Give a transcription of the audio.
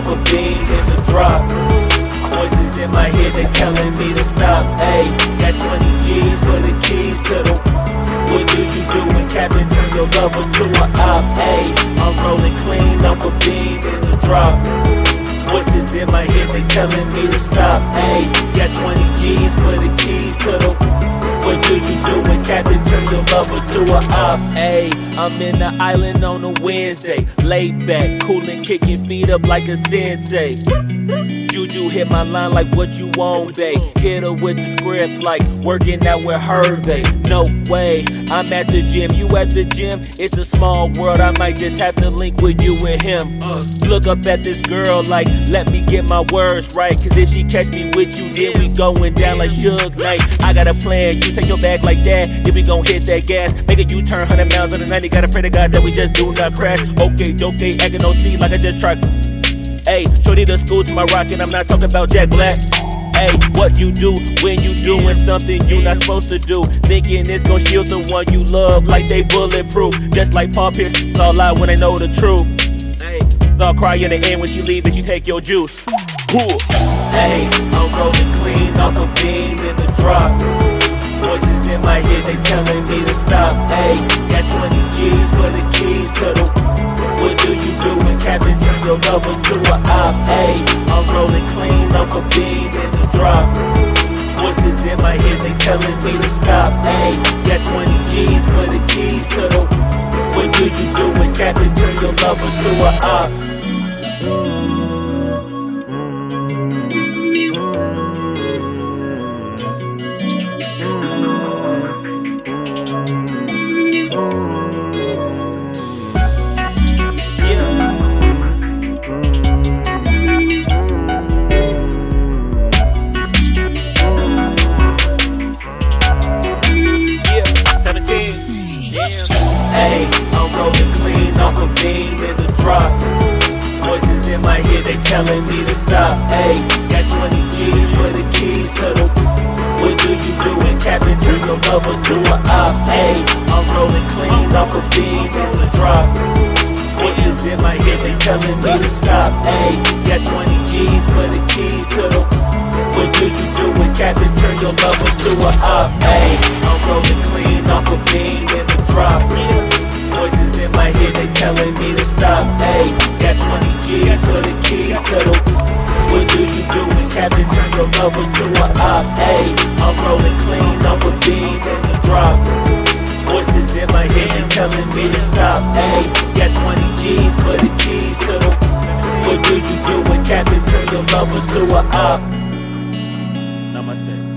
off a bean in the drop. Voices in my head, they telling me to stop. Ayy, got 20 G's for the keys to the. What do you do when Captain turn your lover to a op? Ayy, I'm rolling clean off a bean in the drop. Voices in my head, they telling me to stop. Ayy, got 20 G's for the keys to the. What do you do when Captain turn your lover to a op? Ayy, I'm in the island on a Wednesday, laid back, coolin', kicking feet up like a sensei. Juju hit my line like what you want, babe. Hit her with the script like working out with Hervey. No way, I'm at the gym, you at the gym. It's a small world, I might just have to link with you and him. Look up at this girl like, let me get my words right. Cause if she catch me with you, then we going down like Suge Knight. I got a plan, you take your bag like that, then we gon' hit that gas. Make a U-turn 100 miles on the 90, gotta pray to God that we just do not crash. Okay, acting OC like I just tried. Ayy, shorty the school to my rocket, I'm not talking about Jack Black. Ayy, what you do when you doing something you not supposed to do? Thinking it's gon' shield the one you love like they bulletproof. Just like Paul Pierce, it's all lie when they know the truth. Ayy, so I'll cry in the end when she leave and she take your juice. Ayy, I'm rolling clean off a bean in the drop. Voices in my head, they telling me to stop. Ayy, got 20 G's for the keys to the. What do you do when Captain turn your lover to a op? Ayy, I'm rolling clean off a bean in the drop. Voices in my head, they telling me to stop. Ayy, got 20 G's for the keys to the. What do you do when Captain turn your lover to a op? Ayy, I'm rolling clean off a bean in the drop. Voices in my head, they telling me to stop. Ayy, got 20 G's for the keys to the. What do you do when Captain turn your lover to a op? Ayy, I'm rolling clean off a bean in the drop. Voices in my head, they telling me to stop. Ayy, got 20 G's for the keys to the. What do you do when Captain turn your lover to a op? Ayy, I'm rolling clean off a bean in the drop. Voices in my head, they telling me to stop. Ayy, got 20 G's for the keys to the. What do you do when Captain turn your lover to a op? Ayy, I'm rolling clean off a bean in the drop. Voices in my head, they telling me to stop. Ayy, got 20 G's for the keys to the. What do you do when Captain turn your lover to a op? Namaste.